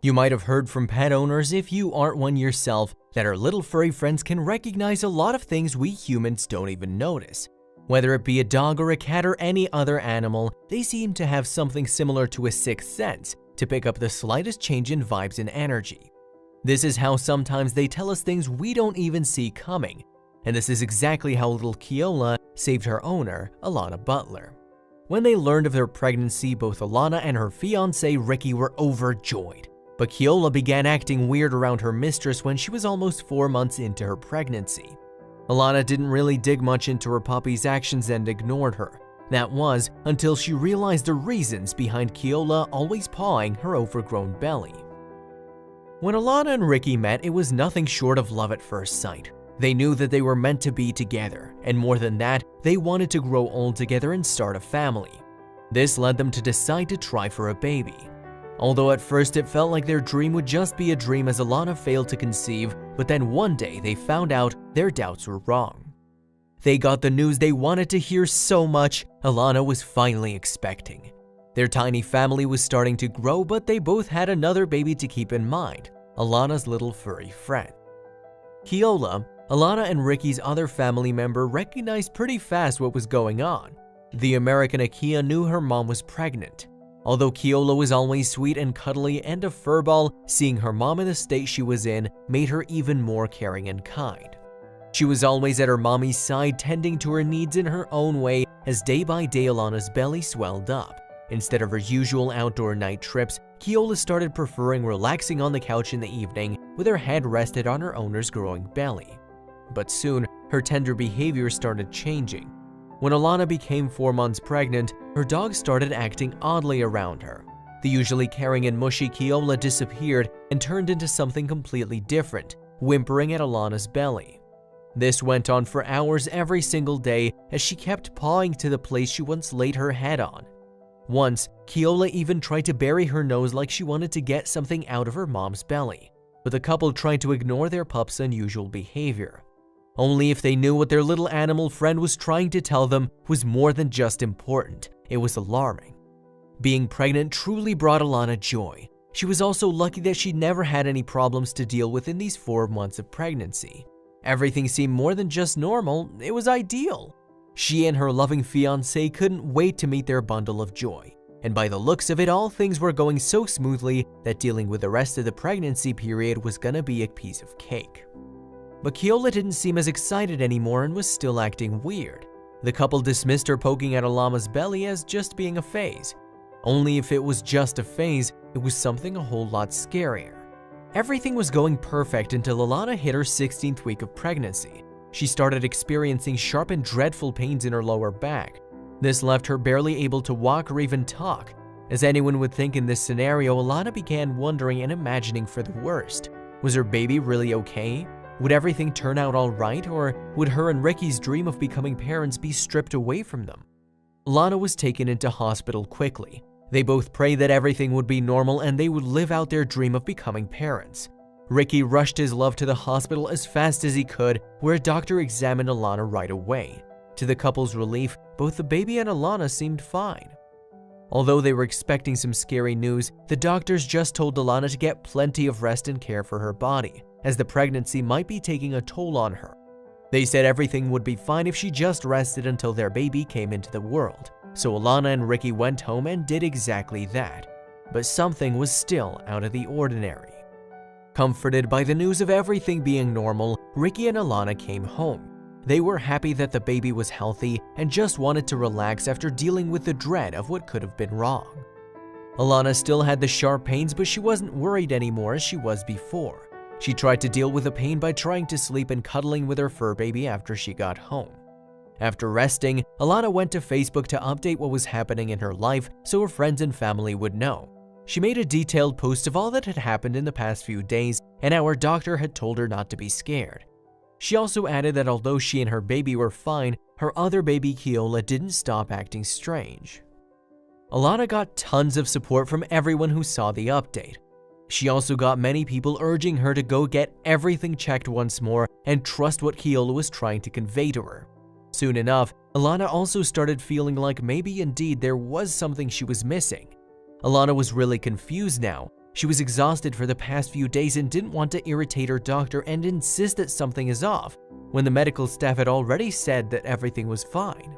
You might have heard from pet owners, if you aren't one yourself, that our little furry friends can recognize a lot of things we humans don't even notice. Whether it be a dog or a cat or any other animal, they seem to have something similar to a sixth sense to pick up the slightest change in vibes and energy. This is how sometimes they tell us things we don't even see coming, and this is exactly how little Keola saved her owner, Alana Butler. When they learned of their pregnancy, both Alana and her fiancé Ricky were overjoyed. But Keola began acting weird around her mistress when she was almost 4 months into her pregnancy. Alana didn't really dig much into her puppy's actions and ignored her. That was until she realized the reasons behind Keola always pawing her overgrown belly. When Alana and Ricky met, it was nothing short of love at first sight. They knew that they were meant to be together, and more than that, they wanted to grow old together and start a family. This led them to decide to try for a baby. Although at first it felt like their dream would just be a dream as Alana failed to conceive, but then one day they found out their doubts were wrong. They got the news they wanted to hear so much. Alana was finally expecting. Their tiny family was starting to grow, but they both had another baby to keep in mind, Alana's little furry friend. Keola, Alana and Ricky's other family member, recognized pretty fast what was going on. The American Akia knew her mom was pregnant. Although Keola was always sweet and cuddly and a furball, seeing her mom in the state she was in made her even more caring and kind. She was always at her mommy's side, tending to her needs in her own way as day by day Alana's belly swelled up. Instead of her usual outdoor night trips, Keola started preferring relaxing on the couch in the evening with her head rested on her owner's growing belly. But soon, her tender behavior started changing. When Alana became 4 months pregnant, her dog started acting oddly around her. The usually caring and mushy Keola disappeared and turned into something completely different, whimpering at Alana's belly. This went on for hours every single day as she kept pawing to the place she once laid her head on. Once, Keola even tried to bury her nose like she wanted to get something out of her mom's belly, but the couple tried to ignore their pup's unusual behavior. Only if they knew what their little animal friend was trying to tell them was more than just important, it was alarming. Being pregnant truly brought Alana joy. She was also lucky that she never had any problems to deal with in these 4 months of pregnancy. Everything seemed more than just normal, it was ideal. She and her loving fiancé couldn't wait to meet their bundle of joy. And by the looks of it, all things were going so smoothly that dealing with the rest of the pregnancy period was gonna be a piece of cake. But Keola didn't seem as excited anymore and was still acting weird. The couple dismissed her poking at Alana's belly as just being a phase. Only if it was just a phase, it was something a whole lot scarier. Everything was going perfect until Alana hit her 16th week of pregnancy. She started experiencing sharp and dreadful pains in her lower back. This left her barely able to walk or even talk. As anyone would think in this scenario, Alana began wondering and imagining for the worst. Was her baby really okay? Would everything turn out all right, or would her and Ricky's dream of becoming parents be stripped away from them? Alana was taken into hospital quickly. They both prayed that everything would be normal and they would live out their dream of becoming parents. Ricky rushed his love to the hospital as fast as he could, where a doctor examined Alana right away. To the couple's relief, both the baby and Alana seemed fine. Although they were expecting some scary news, the doctors just told Alana to get plenty of rest and care for her body, as the pregnancy might be taking a toll on her. They said everything would be fine if she just rested until their baby came into the world. So Alana and Ricky went home and did exactly that. But something was still out of the ordinary. Comforted by the news of everything being normal, Ricky and Alana came home. They were happy that the baby was healthy and just wanted to relax after dealing with the dread of what could have been wrong. Alana still had the sharp pains, but she wasn't worried anymore as she was before. She tried to deal with the pain by trying to sleep and cuddling with her fur baby after she got home. After resting, Alana went to Facebook to update what was happening in her life so her friends and family would know. She made a detailed post of all that had happened in the past few days and how her doctor had told her not to be scared. She also added that although she and her baby were fine, her other baby Keola didn't stop acting strange. Alana got tons of support from everyone who saw the update. She also got many people urging her to go get everything checked once more and trust what Keola was trying to convey to her. Soon enough, Alana also started feeling like maybe indeed there was something she was missing. Alana was really confused now. She was exhausted for the past few days and didn't want to irritate her doctor and insist that something is off, when the medical staff had already said that everything was fine.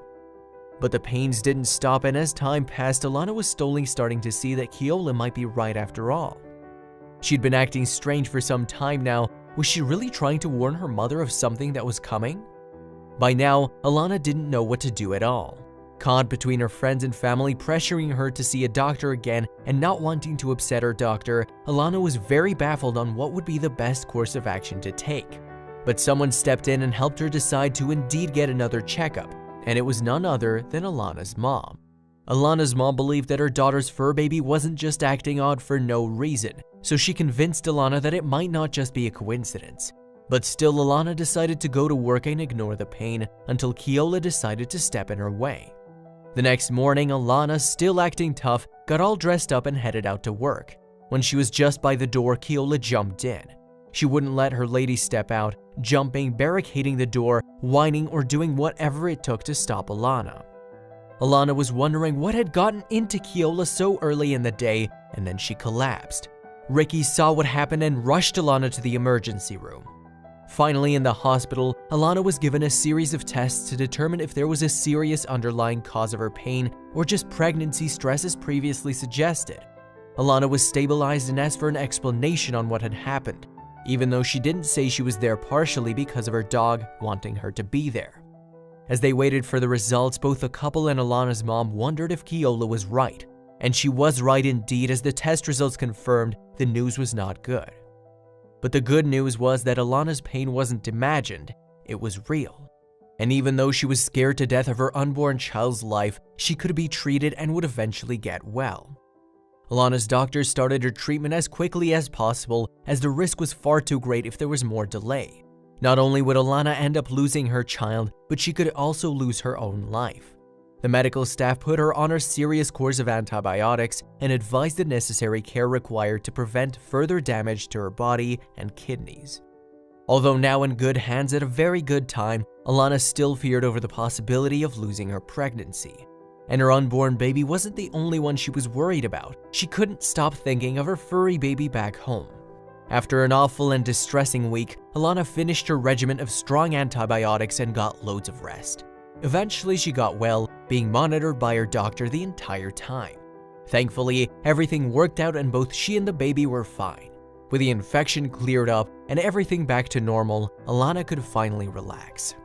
But the pains didn't stop, and as time passed, Alana was slowly starting to see that Keola might be right after all. She'd been acting strange for some time now. Was she really trying to warn her mother of something that was coming? By now, Alana didn't know what to do at all. Caught between her friends and family pressuring her to see a doctor again and not wanting to upset her doctor, Alana was very baffled on what would be the best course of action to take. But someone stepped in and helped her decide to indeed get another checkup, and it was none other than Alana's mom. Alana's mom believed that her daughter's fur baby wasn't just acting odd for no reason, so she convinced Alana that it might not just be a coincidence. But still, Alana decided to go to work and ignore the pain until Keola decided to step in her way. The next morning, Alana, still acting tough, got all dressed up and headed out to work. When she was just by the door, Keola jumped in. She wouldn't let her lady step out, jumping, barricading the door, whining, or doing whatever it took to stop Alana. Alana was wondering what had gotten into Keola so early in the day, and then she collapsed. Ricky saw what happened and rushed Alana to the emergency room. Finally, in the hospital, Alana was given a series of tests to determine if there was a serious underlying cause of her pain or just pregnancy stress as previously suggested. Alana was stabilized and asked for an explanation on what had happened, even though she didn't say she was there partially because of her dog wanting her to be there. As they waited for the results, both the couple and Alana's mom wondered if Keola was right, and she was right indeed, as the test results confirmed the news was not good. But the good news was that Alana's pain wasn't imagined, it was real. And even though she was scared to death of her unborn child's life, she could be treated and would eventually get well. Alana's doctors started her treatment as quickly as possible, as the risk was far too great if there was more delay. Not only would Alana end up losing her child, but she could also lose her own life. The medical staff put her on a serious course of antibiotics and advised the necessary care required to prevent further damage to her body and kidneys. Although now in good hands at a very good time, Alana still feared over the possibility of losing her pregnancy. And her unborn baby wasn't the only one she was worried about. She couldn't stop thinking of her furry baby back home. After an awful and distressing week, Alana finished her regimen of strong antibiotics and got loads of rest. Eventually, she got well, being monitored by her doctor the entire time. Thankfully, everything worked out and both she and the baby were fine. With the infection cleared up and everything back to normal, Alana could finally relax.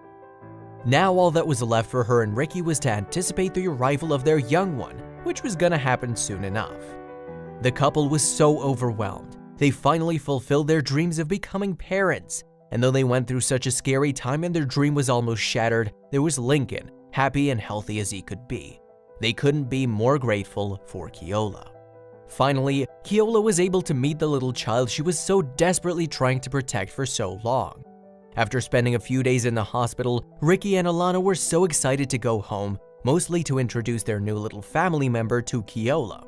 Now all that was left for her and Ricky was to anticipate the arrival of their young one, which was gonna happen soon enough. The couple was so overwhelmed. They finally fulfilled their dreams of becoming parents. And though they went through such a scary time and their dream was almost shattered, there was Lincoln, happy and healthy as he could be. They couldn't be more grateful for Keola. Finally, Keola was able to meet the little child she was so desperately trying to protect for so long. After spending a few days in the hospital, Ricky and Alana were so excited to go home, mostly to introduce their new little family member to Keola.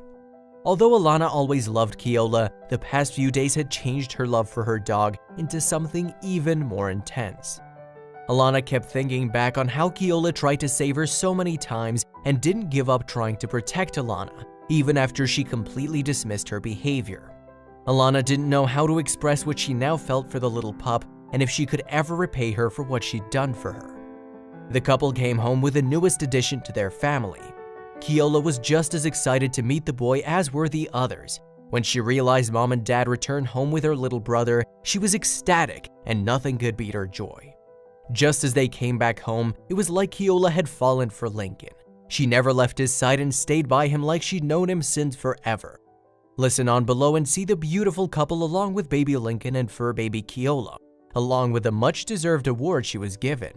Although Alana always loved Keola, the past few days had changed her love for her dog into something even more intense. Alana kept thinking back on how Keola tried to save her so many times and didn't give up trying to protect Alana, even after she completely dismissed her behavior. Alana didn't know how to express what she now felt for the little pup and if she could ever repay her for what she'd done for her. The couple came home with the newest addition to their family. Keola was just as excited to meet the boy as were the others. When she realized mom and dad returned home with her little brother, she was ecstatic and nothing could beat her joy. Just as they came back home, it was like Keola had fallen for Lincoln. She never left his side and stayed by him like she'd known him since forever. Listen on below and see the beautiful couple along with baby Lincoln and fur baby Keola, along with the much-deserved award she was given.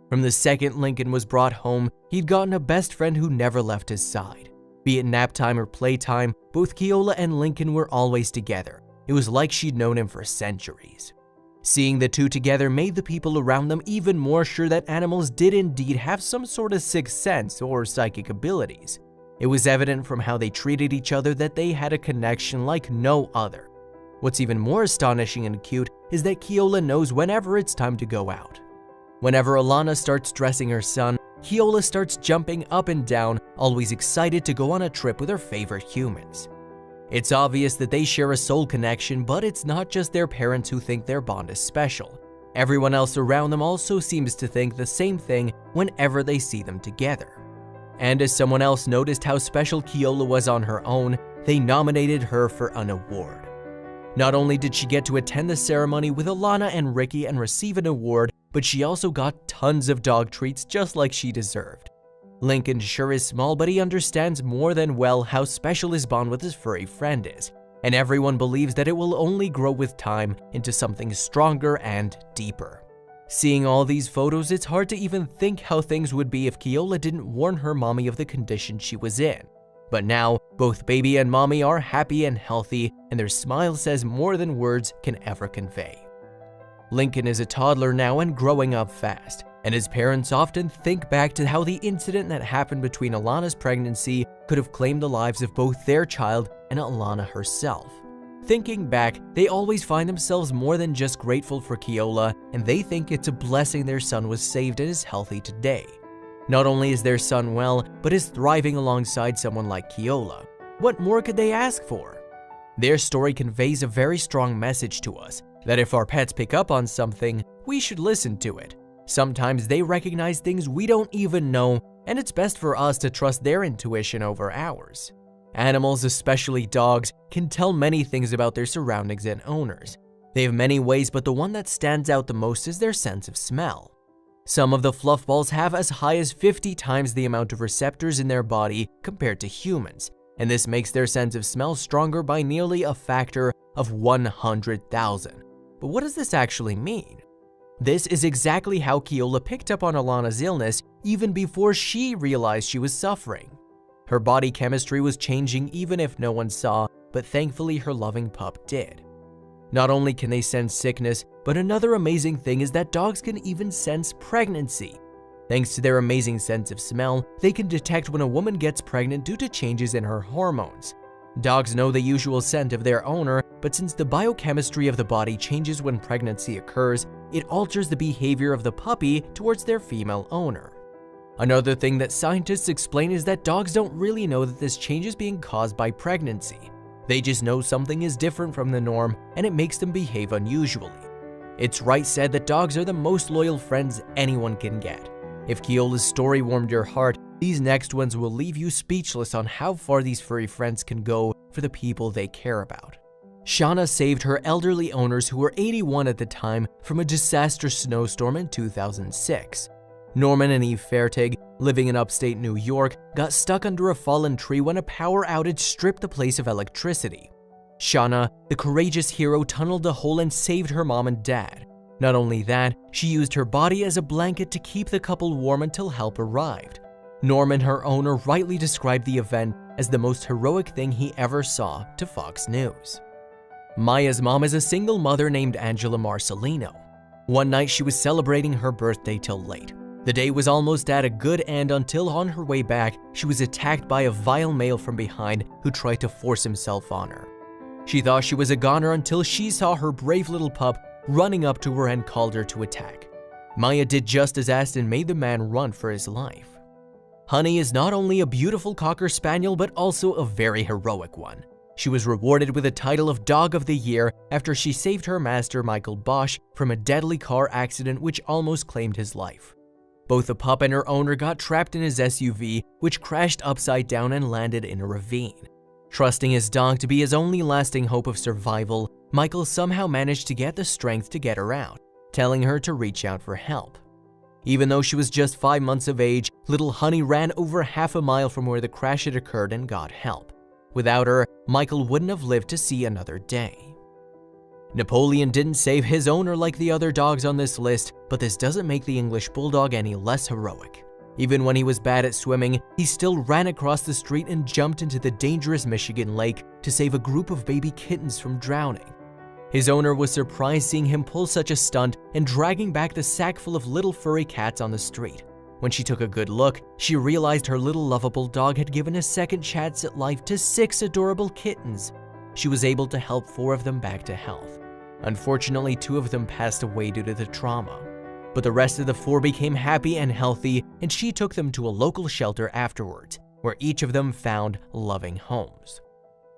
From the second Lincoln was brought home, he'd gotten a best friend who never left his side. Be it nap time or playtime, both Keola and Lincoln were always together. It was like she'd known him for centuries. Seeing the two together made the people around them even more sure that animals did indeed have some sort of sixth sense or psychic abilities. It was evident from how they treated each other that they had a connection like no other. What's even more astonishing and cute is that Keola knows whenever it's time to go out. Whenever Alana starts dressing her son, Keola starts jumping up and down, always excited to go on a trip with her favorite humans. It's obvious that they share a soul connection, but it's not just their parents who think their bond is special. Everyone else around them also seems to think the same thing whenever they see them together. And as someone else noticed how special Keola was on her own, they nominated her for an award. Not only did she get to attend the ceremony with Alana and Ricky and receive an award, but she also got tons of dog treats just like she deserved. Lincoln sure is small, but he understands more than well how special his bond with his furry friend is, and everyone believes that it will only grow with time into something stronger and deeper. Seeing all these photos, it's hard to even think how things would be if Keola didn't warn her mommy of the condition she was in. But now, both baby and mommy are happy and healthy, and their smile says more than words can ever convey. Lincoln is a toddler now and growing up fast, and his parents often think back to how the incident that happened between Alana's pregnancy could have claimed the lives of both their child and Alana herself. Thinking back, they always find themselves more than just grateful for Keola, and they think it's a blessing their son was saved and is healthy today. Not only is their son well, but is thriving alongside someone like Keola. What more could they ask for? Their story conveys a very strong message to us, that if our pets pick up on something, we should listen to it. Sometimes they recognize things we don't even know, and it's best for us to trust their intuition over ours. Animals, especially dogs, can tell many things about their surroundings and owners. They have many ways, but the one that stands out the most is their sense of smell. Some of the fluffballs have as high as 50 times the amount of receptors in their body compared to humans, and this makes their sense of smell stronger by nearly a factor of 100,000. But what does this actually mean? This is exactly how Keola picked up on Alana's illness even before she realized she was suffering. Her body chemistry was changing even if no one saw, but thankfully her loving pup did. Not only can they sense sickness, but another amazing thing is that dogs can even sense pregnancy. Thanks to their amazing sense of smell, they can detect when a woman gets pregnant due to changes in her hormones. Dogs know the usual scent of their owner, but since the biochemistry of the body changes when pregnancy occurs, it alters the behavior of the puppy towards their female owner. Another thing that scientists explain is that dogs don't really know that this change is being caused by pregnancy. They just know something is different from the norm, and it makes them behave unusually. It's right said that dogs are the most loyal friends anyone can get. If Keola's story warmed your heart, these next ones will leave you speechless on how far these furry friends can go for the people they care about. Shauna saved her elderly owners, who were 81 at the time, from a disastrous snowstorm in 2006. Norman and Eve Fertig, living in upstate New York, got stuck under a fallen tree when a power outage stripped the place of electricity. Shauna, the courageous hero, tunneled a hole and saved her mom and dad. Not only that, she used her body as a blanket to keep the couple warm until help arrived. Norman, her owner, rightly described the event as the most heroic thing he ever saw to Fox News. Maya's mom is a single mother named Angela Marcelino. One night she was celebrating her birthday till late. The day was almost at a good end until on her way back, she was attacked by a vile male from behind who tried to force himself on her. She thought she was a goner until she saw her brave little pup running up to her and called her to attack. Maya did just as asked and made the man run for his life. Honey is not only a beautiful Cocker Spaniel, but also a very heroic one. She was rewarded with the title of Dog of the Year after she saved her master, Michael Bosch, from a deadly car accident which almost claimed his life. Both the pup and her owner got trapped in his SUV, which crashed upside down and landed in a ravine. Trusting his dog to be his only lasting hope of survival, Michael somehow managed to get the strength to get her out, telling her to reach out for help. Even though she was just 5 months of age, little Honey ran over half a mile from where the crash had occurred and got help. Without her, Michael wouldn't have lived to see another day. Napoleon didn't save his owner like the other dogs on this list, but this doesn't make the English Bulldog any less heroic. Even when he was bad at swimming, he still ran across the street and jumped into the dangerous Michigan lake to save a group of baby kittens from drowning. His owner was surprised seeing him pull such a stunt and dragging back the sack full of little furry cats on the street. When she took a good look, she realized her little lovable dog had given a second chance at life to 6 adorable kittens. She was able to help 4 of them back to health. Unfortunately, 2 of them passed away due to the trauma. But the rest of the 4 became happy and healthy, and she took them to a local shelter afterwards, where each of them found loving homes.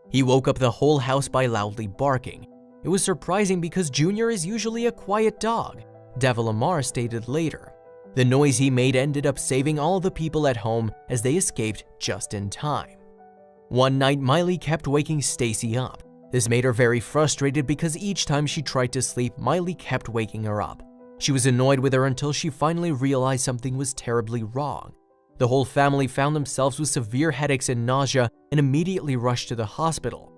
He woke up the whole house by loudly barking. It was surprising because Junior is usually a quiet dog, Devil Lamar stated later. The noise he made ended up saving all the people at home as they escaped just in time. One night, Miley kept waking Stacy up. This made her very frustrated because each time she tried to sleep, Miley kept waking her up. She was annoyed with her until she finally realized something was terribly wrong. The whole family found themselves with severe headaches and nausea and immediately rushed to the hospital.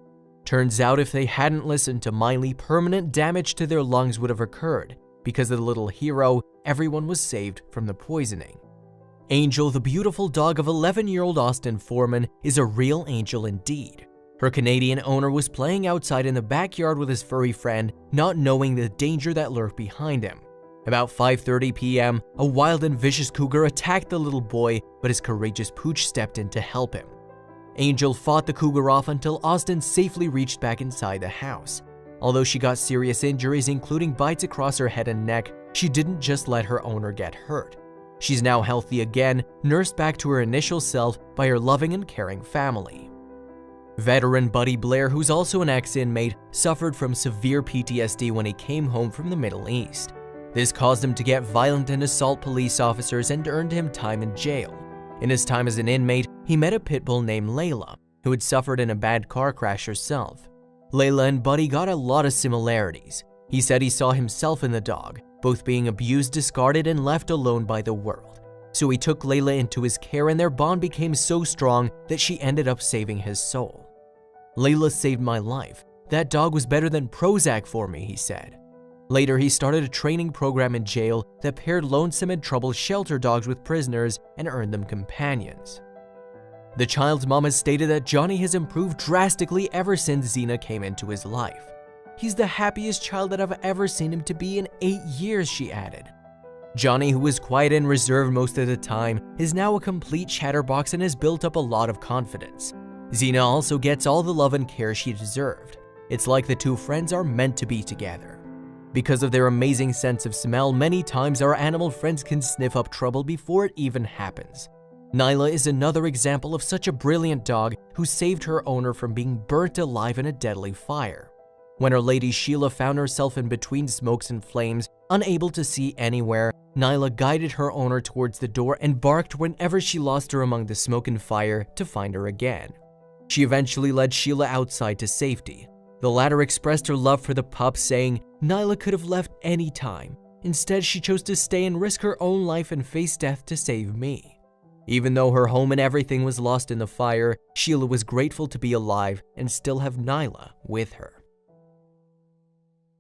Turns out if they hadn't listened to Miley, permanent damage to their lungs would have occurred. Because of the little hero, everyone was saved from the poisoning. Angel, the beautiful dog of 11-year-old Austin Foreman, is a real angel indeed. Her Canadian owner was playing outside in the backyard with his furry friend, not knowing the danger that lurked behind him. About 5:30 p.m., a wild and vicious cougar attacked the little boy, but his courageous pooch stepped in to help him. Angel fought the cougar off until Austin safely reached back inside the house. Although she got serious injuries, including bites across her head and neck, she didn't just let her owner get hurt. She's now healthy again, nursed back to her initial self by her loving and caring family. Veteran Buddy Blair, who's also an ex-inmate, suffered from severe PTSD when he came home from the Middle East. This caused him to get violent and assault police officers and earned him time in jail. In his time as an inmate, he met a pit bull named Layla, who had suffered in a bad car crash herself. Layla and Buddy got a lot of similarities. He said he saw himself in the dog, both being abused, discarded, and left alone by the world. So he took Layla into his care and their bond became so strong that she ended up saving his soul. Layla saved my life. That dog was better than Prozac for me, he said. Later, he started a training program in jail that paired lonesome and troubled shelter dogs with prisoners and earned them companions. The child's mom has stated that Johnny has improved drastically ever since Xena came into his life. He's the happiest child that I've ever seen him to be in 8 years, she added. Johnny, who was quiet and reserved most of the time, is now a complete chatterbox and has built up a lot of confidence. Xena also gets all the love and care she deserved. It's like the two friends are meant to be together. Because of their amazing sense of smell, many times our animal friends can sniff up trouble before it even happens. Nyla is another example of such a brilliant dog who saved her owner from being burnt alive in a deadly fire. When her lady Sheila found herself in between smokes and flames, unable to see anywhere, Nyla guided her owner towards the door and barked whenever she lost her among the smoke and fire to find her again. She eventually led Sheila outside to safety. The latter expressed her love for the pup, saying, "Nyla could have left any time. Instead, she chose to stay and risk her own life and face death to save me." Even though her home and everything was lost in the fire, Sheila was grateful to be alive and still have Nyla with her.